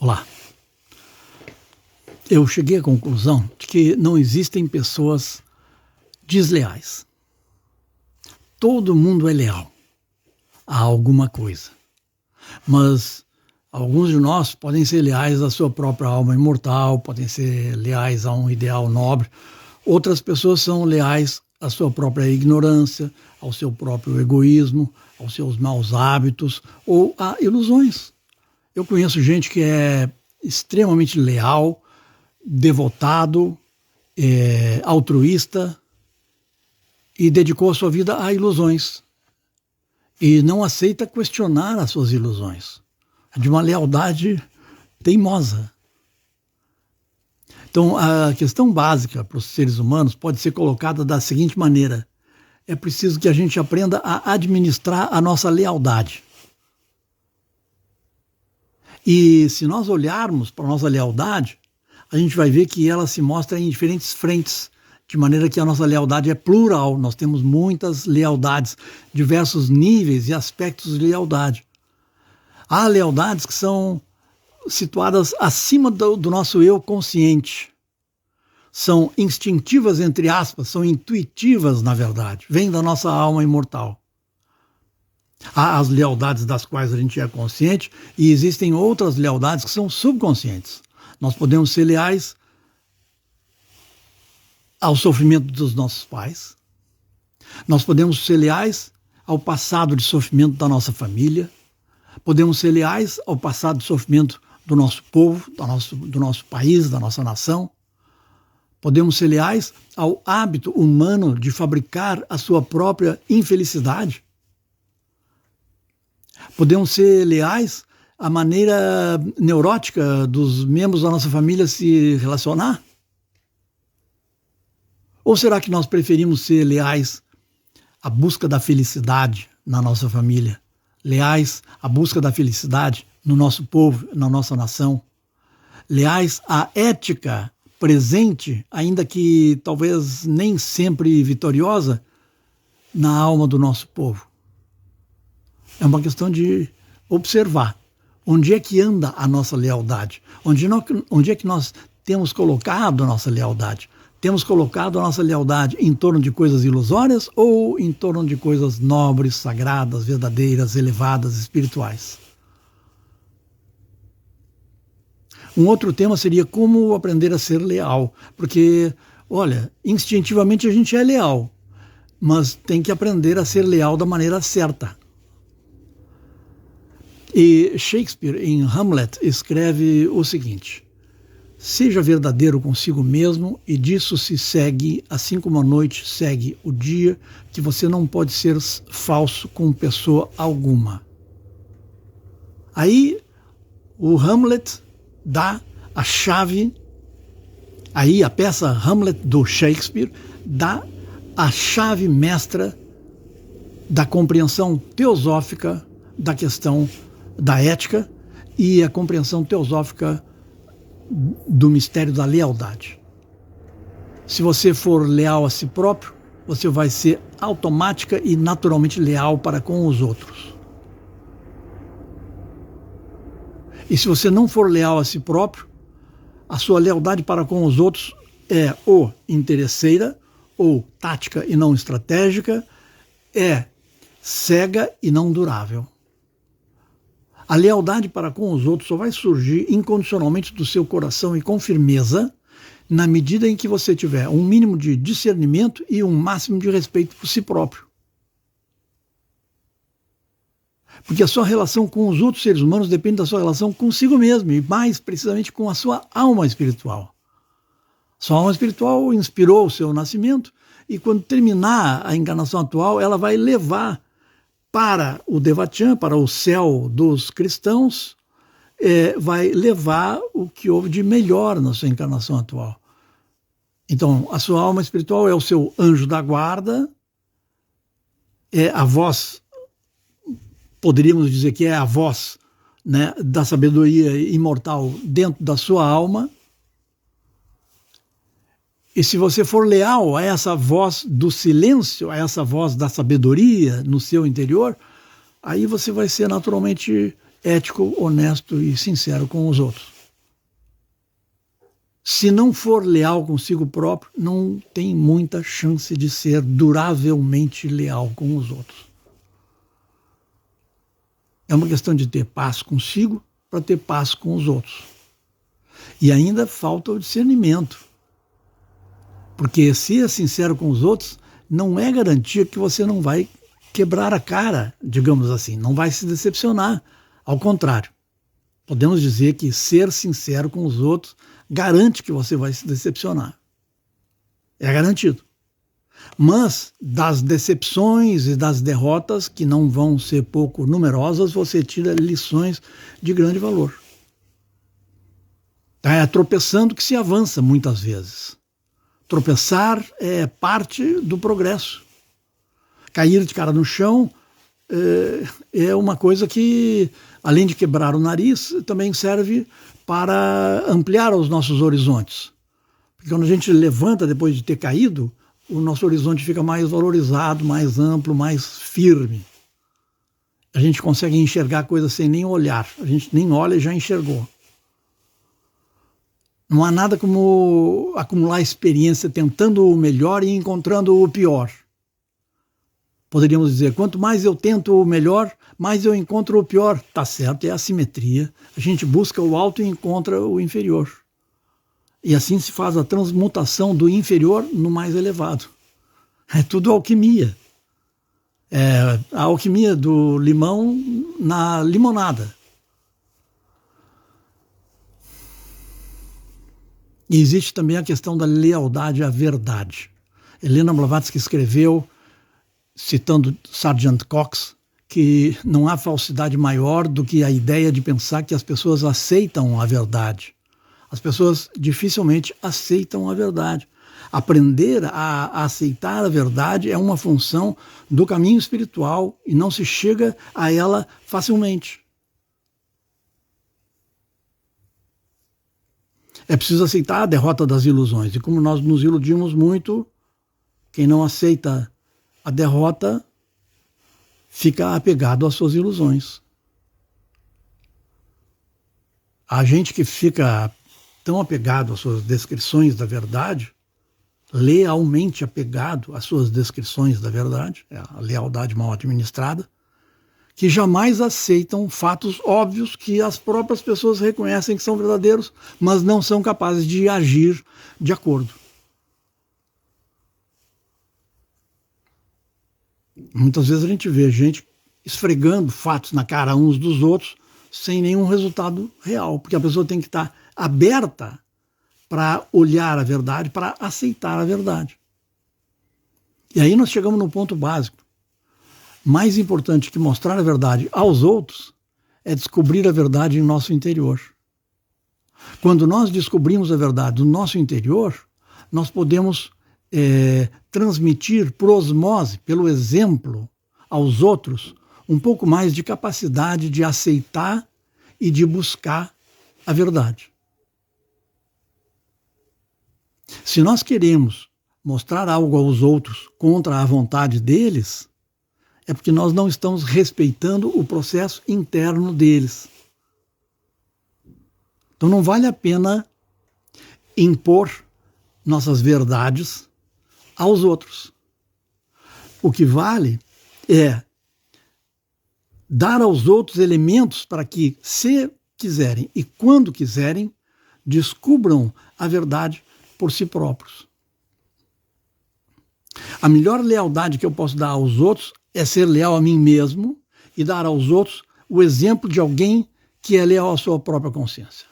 Olá. Eu cheguei à conclusão de que não existem pessoas desleais. Todo mundo é leal a alguma coisa. Mas alguns de nós podem ser leais à sua própria alma imortal, podem ser leais a um ideal nobre. Outras pessoas são leais à sua própria ignorância, ao seu próprio egoísmo, aos seus maus hábitos ou a ilusões. Eu conheço gente que é extremamente leal, devotado, altruísta e dedicou a sua vida a ilusões e não aceita questionar as suas ilusões. É de uma lealdade teimosa. Então, a questão básica para os seres humanos pode ser colocada da seguinte maneira: é preciso que a gente aprenda a administrar a nossa lealdade. E se nós olharmos para a nossa lealdade, a gente vai ver que ela se mostra em diferentes frentes, de maneira que a nossa lealdade é plural. Nós temos muitas lealdades, diversos níveis e aspectos de lealdade. Há lealdades que são situadas acima do nosso eu consciente. São instintivas, entre aspas, são intuitivas, na verdade. Vêm da nossa alma imortal. Há as lealdades das quais a gente é consciente e existem outras lealdades que são subconscientes. Nós podemos ser leais ao sofrimento dos nossos pais. Nós podemos ser leais ao passado de sofrimento da nossa família. Podemos ser leais ao passado de sofrimento do nosso povo, do nosso país, da nossa nação. Podemos ser leais ao hábito humano de fabricar a sua própria infelicidade. Podemos ser leais à maneira neurótica dos membros da nossa família se relacionar? Ou será que nós preferimos ser leais à busca da felicidade na nossa família? Leais à busca da felicidade no nosso povo, na nossa nação? Leais à ética presente, ainda que talvez nem sempre vitoriosa, na alma do nosso povo? É uma questão de observar onde é que anda a nossa lealdade, onde é que nós temos colocado a nossa lealdade. Temos colocado a nossa lealdade em torno de coisas ilusórias ou em torno de coisas nobres, sagradas, verdadeiras, elevadas, espirituais? Um outro tema seria como aprender a ser leal, porque, olha, instintivamente a gente é leal, mas tem que aprender a ser leal da maneira certa. E Shakespeare, em Hamlet, escreve o seguinte: seja verdadeiro consigo mesmo, e disso se segue, assim como a noite segue o dia, que você não pode ser falso com pessoa alguma. Aí o Hamlet dá a chave, aí a peça Hamlet do Shakespeare dá a chave mestra da compreensão teosófica da questão da ética e a compreensão teosófica do mistério da lealdade. Se você for leal a si próprio, você vai ser automática e naturalmente leal para com os outros. E se você não for leal a si próprio, a sua lealdade para com os outros é ou interesseira, ou tática e não estratégica, é cega e não durável. A lealdade para com os outros só vai surgir incondicionalmente do seu coração e com firmeza na medida em que você tiver um mínimo de discernimento e um máximo de respeito por si próprio. Porque a sua relação com os outros seres humanos depende da sua relação consigo mesmo e mais precisamente com a sua alma espiritual. Sua alma espiritual inspirou o seu nascimento e quando terminar a encarnação atual, ela vai levar para o Devachan, para o céu dos cristãos, vai levar o que houve de melhor na sua encarnação atual. Então, a sua alma espiritual é o seu anjo da guarda, é a voz, poderíamos dizer que é a voz, né, da sabedoria imortal dentro da sua alma. E se você for leal a essa voz do silêncio, a essa voz da sabedoria no seu interior, aí você vai ser naturalmente ético, honesto e sincero com os outros. se não for leal consigo próprio, não tem muita chance de ser duravelmente leal com os outros. É uma questão de ter paz consigo para ter paz com os outros. E ainda falta o discernimento. Porque se é sincero com os outros, não é garantia que você não vai quebrar a cara, digamos assim, não vai se decepcionar. Ao contrário, podemos dizer que ser sincero com os outros garante que você vai se decepcionar. É garantido. Mas das decepções e das derrotas, que não vão ser pouco numerosas, você tira lições de grande valor. É tropeçando que se avança muitas vezes. Tropeçar é parte do progresso. Cair de cara no chão é uma coisa que, além de quebrar o nariz, também serve para ampliar os nossos horizontes. Porque quando a gente levanta depois de ter caído, o nosso horizonte fica mais valorizado, mais amplo, mais firme. A gente consegue enxergar coisas sem nem olhar. A gente nem olha e já enxergou. Não há nada como acumular experiência tentando o melhor e encontrando o pior. Poderíamos dizer, quanto mais eu tento o melhor, mais eu encontro o pior. Tá certo, é a simetria. A gente busca o alto e encontra o inferior. E assim se faz a transmutação do inferior no mais elevado. É tudo alquimia. É a alquimia do limão na limonada. E existe também a questão da lealdade à verdade. Helena Blavatsky escreveu, citando Sargent Cox, que não há falsidade maior do que a ideia de pensar que as pessoas aceitam a verdade. As pessoas dificilmente aceitam a verdade. Aprender a aceitar a verdade é uma função do caminho espiritual e não se chega a ela facilmente. É preciso aceitar a derrota das ilusões. E como nós nos iludimos muito, quem não aceita a derrota fica apegado às suas ilusões. A gente que fica tão apegado às suas descrições da verdade, lealmente apegado às suas descrições da verdade, é a lealdade mal administrada, que jamais aceitam fatos óbvios que as próprias pessoas reconhecem que são verdadeiros, mas não são capazes de agir de acordo. Muitas vezes a gente vê gente esfregando fatos na cara uns dos outros sem nenhum resultado real, porque a pessoa tem que estar aberta para olhar a verdade, para aceitar a verdade. E aí nós chegamos no ponto básico. Mais importante que mostrar a verdade aos outros é descobrir a verdade em nosso interior. Quando nós descobrimos a verdade no nosso interior, nós podemos transmitir por osmose, pelo exemplo, aos outros, um pouco mais de capacidade de aceitar e de buscar a verdade. Se nós queremos mostrar algo aos outros contra a vontade deles, é porque nós não estamos respeitando o processo interno deles. Então não vale a pena impor nossas verdades aos outros. O que vale é dar aos outros elementos para que, se quiserem e quando quiserem, descubram a verdade por si próprios. A melhor lealdade que eu posso dar aos outros é ser leal a mim mesmo e dar aos outros o exemplo de alguém que é leal à sua própria consciência.